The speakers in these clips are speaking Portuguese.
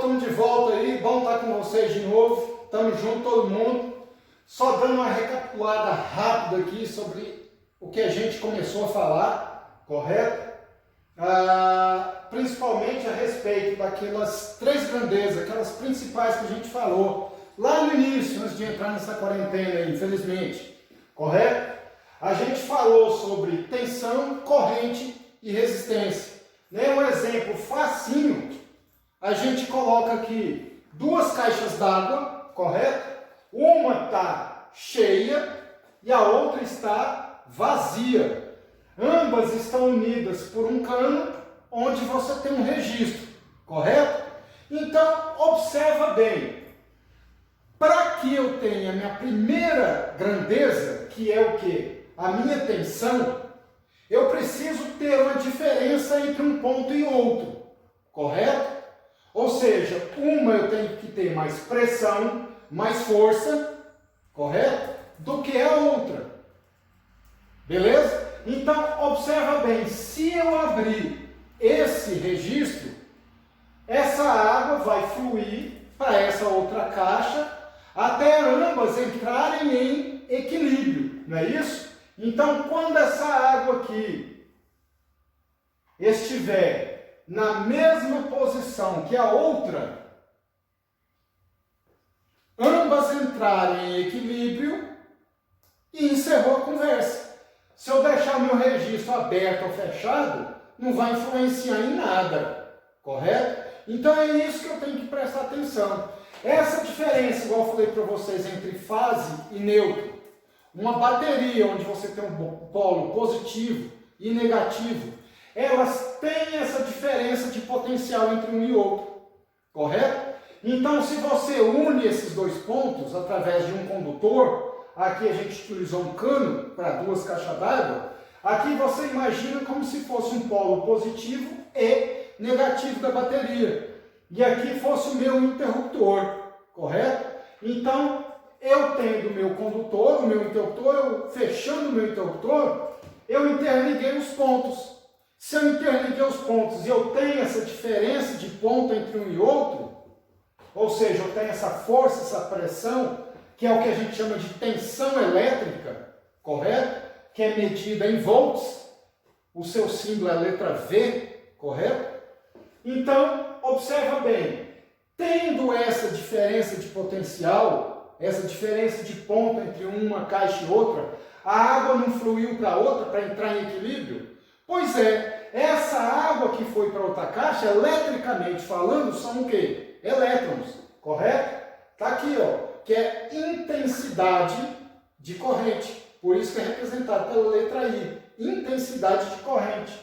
estamos de volta aí, bom estar com vocês de novo, estamos juntos todo mundo. Só dando uma recapitulada rápida aqui sobre o que a gente começou a falar, correto? Principalmente a respeito daquelas três grandezas, aquelas principais que a gente falou lá no início, antes de entrar nessa quarentena aí, infelizmente, correto? A gente falou sobre tensão, corrente e resistência. Um exemplo facinho, a gente coloca aqui duas caixas d'água, correto? Uma está cheia e a outra está vazia. Ambas estão unidas por um cano onde você tem um registro, correto? Então, observa bem. Para que eu tenha a minha primeira grandeza, que é o quê? A minha tensão, eu preciso ter uma diferença entre um ponto e outro, correto? Ou seja, uma eu tenho que ter mais pressão, mais força, correto? Do que a outra. Beleza? Então, observa bem, se eu abrir esse registro, essa água vai fluir para essa outra caixa até ambas entrarem em equilíbrio, não é isso? Então, quando essa água aqui estiver na mesma posição que a outra, ambas entrarem em equilíbrio e encerrou a conversa. Se eu deixar meu registro aberto ou fechado, não vai influenciar em nada, correto? Então é isso que eu tenho que prestar atenção. Essa diferença, igual eu falei para vocês, entre fase e neutro, uma bateria onde você tem um polo positivo e negativo, elas têm essa diferença de potencial entre um e outro, correto? Então, se você une esses dois pontos através de um condutor, aqui a gente utilizou um cano para duas caixas d'água, aqui você imagina como se fosse um polo positivo e negativo da bateria. E aqui fosse o meu interruptor, correto? Então, eu tendo o meu condutor, o meu interruptor, eu fechando o meu interruptor, eu interliguei os pontos. Se eu interliguei os pontos e eu tenho essa diferença de ponto entre um e outro, ou seja, eu tenho essa força, essa pressão, que é o que a gente chama de tensão elétrica, correto? Que é medida em volts, o seu símbolo é a letra V, correto? Então, observa bem, tendo essa diferença de potencial, essa diferença de ponto entre uma caixa e outra, a água não fluiu para a outra para entrar em equilíbrio? Pois é, essa água que foi para outra caixa, eletricamente falando, são o quê? Elétrons, correto? Está aqui, ó, que é intensidade de corrente. Por isso que é representado pela letra I, intensidade de corrente.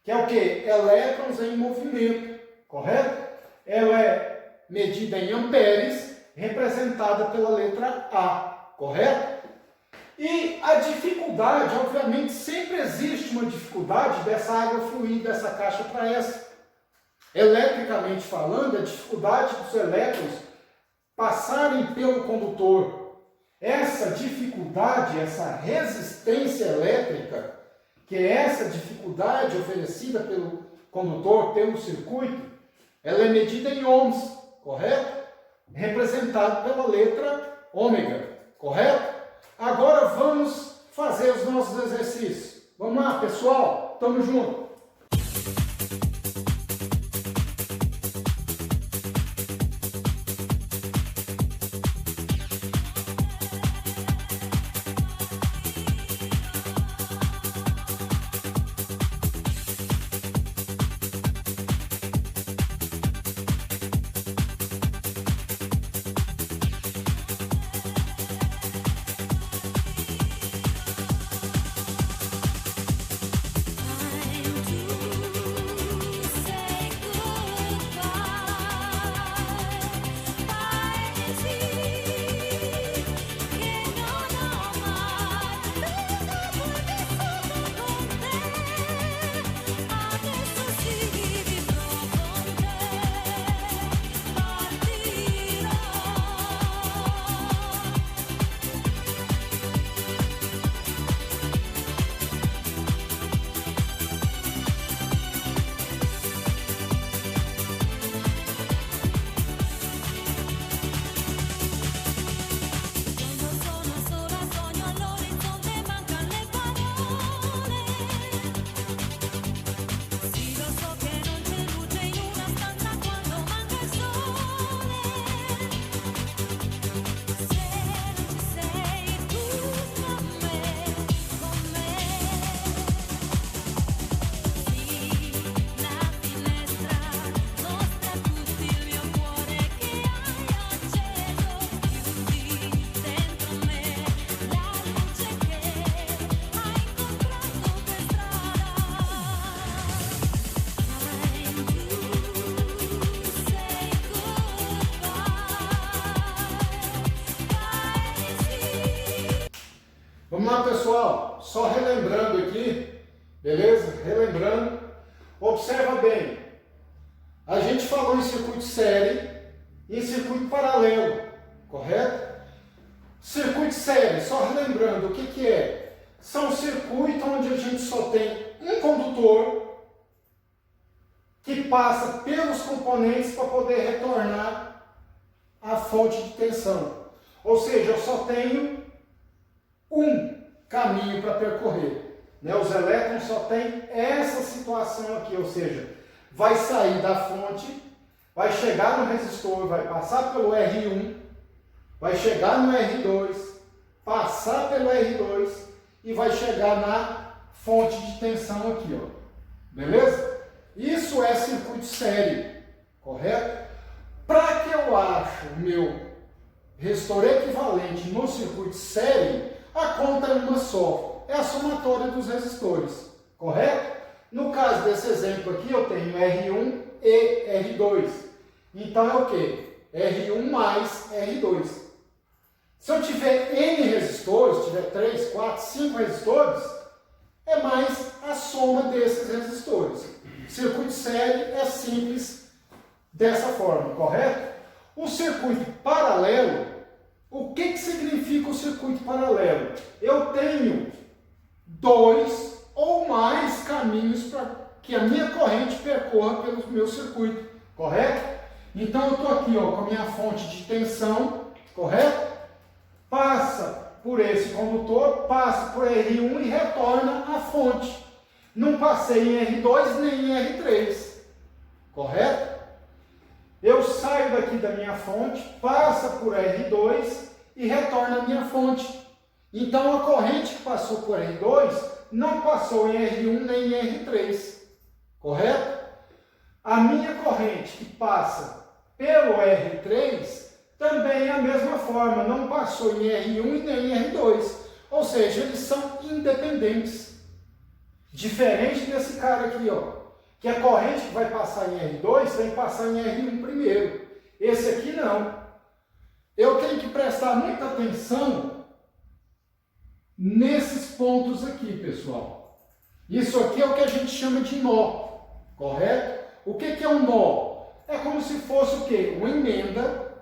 Que é o quê? Elétrons em movimento, correto? Ela é medida em amperes, representada pela letra A, correto? E a dificuldade, obviamente, sempre existe uma dificuldade dessa água fluir dessa caixa para essa. Electricamente falando, a dificuldade dos elétrons passarem pelo condutor. Essa dificuldade, essa resistência elétrica, que é essa dificuldade oferecida pelo condutor, pelo circuito, ela é medida em ohms, correto? Representado pela letra ômega, correto? Agora vamos fazer os nossos exercícios. Vamos lá, pessoal? Tamo junto! pessoal, só relembrando aqui, beleza? Relembrando, observa bem, a gente falou em circuito série e em circuito paralelo, correto? Circuito série, só relembrando, o que que é? São circuitos onde a gente só tem um condutor que passa pelos componentes para poder retornar à fonte de tensão. Ou seja, eu só tenho um caminho para percorrer. Né? Os elétrons só têm essa situação aqui, ou seja, vai sair da fonte, vai chegar no resistor, vai passar pelo R1, vai chegar no R2, passar pelo R2 e vai chegar na fonte de tensão aqui, ó. Beleza? Isso é circuito série, correto? Para que eu ache o meu resistor equivalente no circuito série, a conta é uma só, é a somatória dos resistores, correto? No caso desse exemplo aqui, eu tenho R1 e R2. Então é o quê? R1 mais R2. Se eu tiver N resistores, tiver 3, 4, 5 resistores, é mais a soma desses resistores. Circuito série é simples dessa forma, correto? O circuito paralelo, o que significa o circuito paralelo? Eu tenho dois ou mais caminhos para que a minha corrente percorra pelo meu circuito, correto? Então eu estou aqui ó, com a minha fonte de tensão, correto? Passa por esse condutor, passa por R1 e retorna à fonte. Não passei em R2 nem em R3, correto? Eu saio daqui da minha fonte, passa por R2 e retorna à minha fonte. Então a corrente que passou por R2 não passou em R1 nem em R3, correto? A minha corrente que passa pelo R3 também é a mesma forma, não passou em R1 e nem em R2, ou seja, eles são independentes. Diferente desse cara aqui, ó, que a corrente que vai passar em R2 tem que passar em R1 primeiro. Esse aqui não. Eu tenho que prestar muita atenção nesses pontos aqui, pessoal. Isso aqui é o que a gente chama de nó, correto? O que é um nó? É como se fosse o quê? Uma emenda,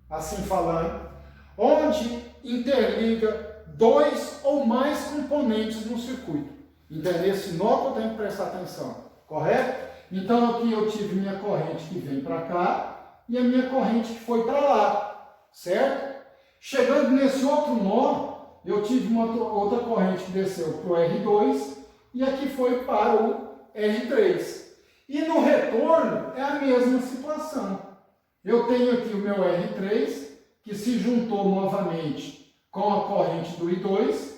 assim falando, onde interliga dois ou mais componentes no circuito. Então é nesse nó que eu tenho que prestar atenção, correto? Então aqui eu tive minha corrente que vem para cá e a minha corrente que foi para lá, certo? Chegando nesse outro nó, eu tive uma outra corrente que desceu para o R2 e aqui foi para o R3. E no retorno é a mesma situação. Eu tenho aqui o meu R3 que se juntou novamente com a corrente do I2.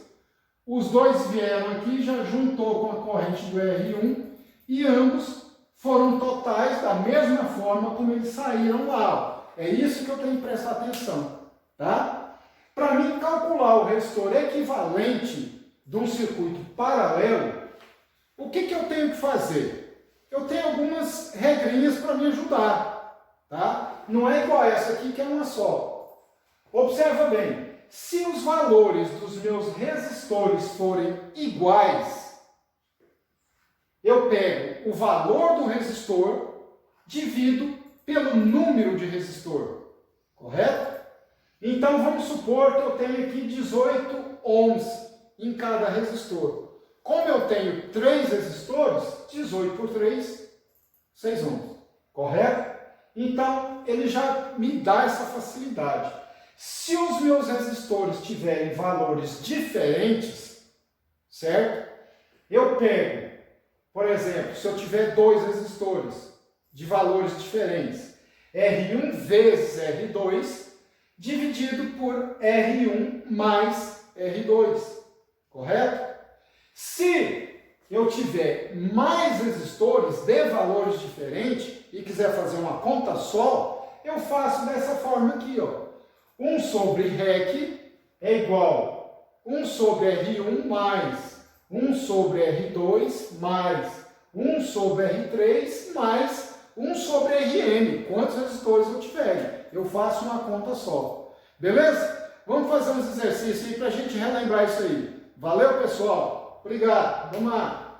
Os dois vieram aqui, já juntou com a corrente do R1 e ambos foram totais da mesma forma como eles saíram lá. É isso que eu tenho que prestar atenção, tá? Para mim calcular o resistor equivalente de um circuito paralelo, o que eu tenho que fazer? Eu tenho algumas regrinhas para me ajudar, tá? Não é igual a essa aqui que é uma só. Observa bem. Se os valores dos meus resistores forem iguais, eu pego o valor do resistor, divido pelo número de resistor, correto? Então vamos supor que eu tenho aqui 18 ohms em cada resistor. Como eu tenho 3 resistores, 18 por 3, 6 ohms, correto? Então ele já me dá essa facilidade. Se os meus resistores tiverem valores diferentes, certo? Eu pego, por exemplo, se eu tiver 2 resistores de valores diferentes, R1 vezes R2, dividido por R1 mais R2, correto? Se eu tiver mais resistores de valores diferentes e quiser fazer uma conta só, eu faço dessa forma aqui, ó. 1 sobre REC é igual 1 sobre R1 mais 1 sobre R2 mais 1 sobre R3 mais 1 sobre Rn. Quantos resistores eu tiver? Eu faço uma conta só. Beleza? Vamos fazer uns exercícios aí para a gente relembrar isso aí. Valeu, pessoal. Obrigado. Vamos lá.